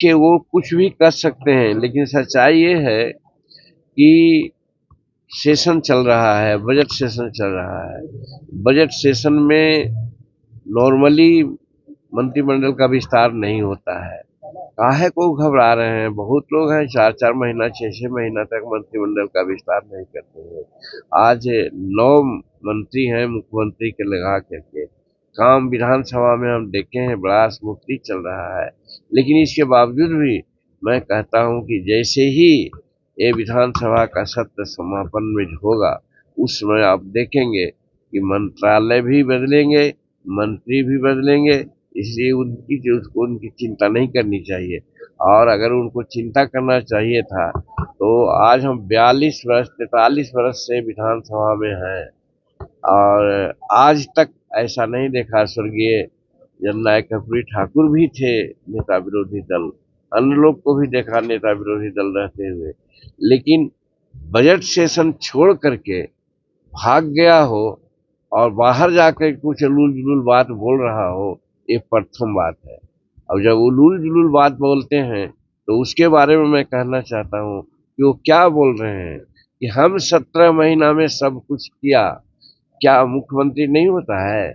कि वो कुछ भी कर सकते हैं, लेकिन सच्चाई ये है कि सेशन चल रहा है, बजट सेशन चल रहा है। बजट सेशन में नॉर्मली मंत्रिमंडल का विस्तार नहीं होता है। काहे को घबरा रहे हैं? बहुत लोग हैं 4-4 महीना 6-6 महीना तक मंत्रिमंडल का विस्तार नहीं करते हैं। आज 9 मंत्री हैं मुख्यमंत्री के लगा करके। काम विधानसभा में हम देखे हैं बड़ा स्मूथली चल रहा है, लेकिन इसके बावजूद भी मैं कहता हूं कि जैसे ही ये विधानसभा का सत्र समापन में होगा, उस समय आप देखेंगे कि मंत्रालय भी बदलेंगे, मंत्री भी बदलेंगे। इसलिए उनकी चिंता नहीं करनी चाहिए। और अगर उनको चिंता करना चाहिए था तो आज हम 42 वर्ष 43 वर्ष से विधानसभा में हैं और आज तक ऐसा नहीं देखा। स्वर्गीय जननायक कर्पूरी ठाकुर भी थे नेता विरोधी दल, अन्य लोग को भी देखा नेता विरोधी दल रहते हुए, लेकिन बजट सेशन छोड़ करके भाग गया हो और बाहर जाकर कुछ उलूल जुलूल बात बोल रहा हो, ये प्रथम बात है। अब जब उलूल जुलूल बात बोलते हैं तो उसके बारे में मैं कहना चाहता हूँ कि वो क्या बोल रहे हैं कि हम 17 महीना में सब कुछ किया। क्या मुख्यमंत्री नहीं होता है?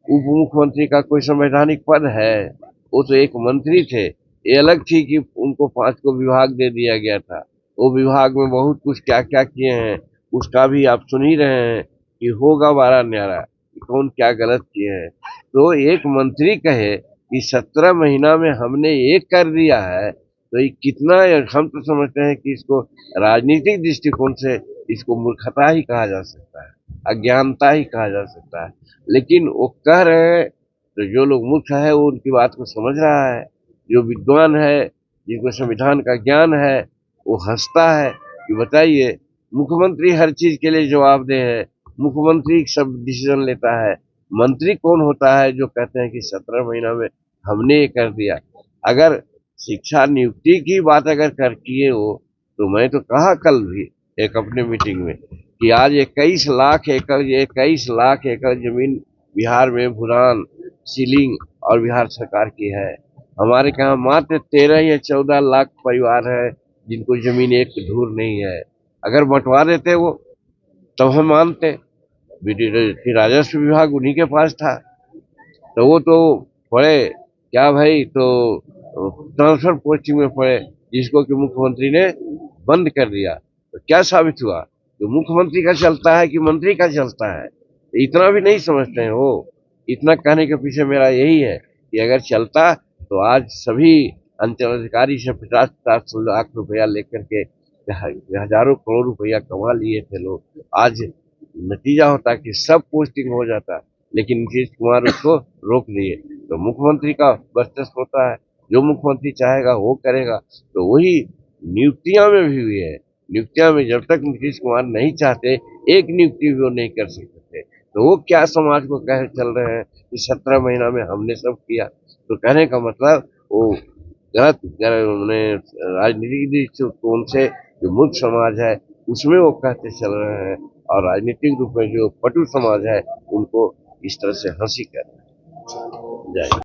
उप मुख्यमंत्री का कोई संवैधानिक पद है? वो तो एक मंत्री थे। ये अलग थी कि उनको 5 को विभाग दे दिया गया था। वो विभाग में बहुत कुछ क्या क्या किए हैं उसका भी आप सुन ही रहे हैं कि होगा बारह न्यारा कि कौन क्या गलत किए हैं। तो एक मंत्री कहे कि 17 महीना में हमने ये कर दिया है, तो ये कितना, हम तो समझते हैं कि इसको राजनीतिक दृष्टिकोण से इसको मूर्खता ही कहा जा सकता है, अज्ञानता ही कहा जा सकता है। लेकिन वो कह रहे हैं तो जो लोग मूर्ख है वो उनकी बात को समझ रहा है। जो विद्वान है, जिनको संविधान का ज्ञान है, वो हंसता है कि बताइए, मुख्यमंत्री हर चीज के लिए जवाबदेह है, मुख्यमंत्री सब डिसीजन लेता है। मंत्री कौन होता है जो कहते हैं कि 17 महीना में हमने ये कर दिया? अगर शिक्षा नियुक्ति की बात अगर कर किए हो तो मैं तो कहा कल भी एक अपने मीटिंग में कि आज 21 लाख एकड़ जमीन बिहार में भूदान सीलिंग और बिहार सरकार की है। हमारे यहाँ मात्र 13 या 14 लाख परिवार है जिनको जमीन एक धूर नहीं है। अगर बंटवा देते वो तब हम मानते कि राजस्व विभाग उन्हीं के पास था, तो वो तो पढ़े क्या भाई, तो ट्रांसफर पोस्टिंग में पढ़े, जिसको कि मुख्यमंत्री ने बंद कर दिया। तो क्या साबित हुआ? तो मुख्यमंत्री का चलता है कि मंत्री का चलता है? इतना भी नहीं समझते हैं वो। इतना कहने के पीछे मेरा यही है कि अगर चलता तो आज सभी अंचल अधिकारी से 50-50 लाख रुपया लेकर के हजारों करोड़ रुपया कमा लिए थे लोग। आज नतीजा होता कि सब पोस्टिंग हो जाता, लेकिन नीतीश कुमार उसको रोक दिए। तो मुख्यमंत्री का वर्चस्व होता है, जो मुख्यमंत्री चाहेगा वो करेगा। तो वही नियुक्तियां में भी हुई है। नियुक्तियां में जब तक नीतीश कुमार नहीं चाहते एक नियुक्ति भी वो नहीं कर सकते थे। तो वो क्या समाज को कह चल रहे हैं कि 17 महीना में हमने सब किया? तो कहने का मतलब वो गलत राजनीतिक दृष्टिकोण से जो मूर्ख समाज है उसमें वो कहते चल रहे हैं, और राजनीतिक रूप में जो पटु समाज है उनको इस तरह से हंसी कर रहे हैं। जय हिंद।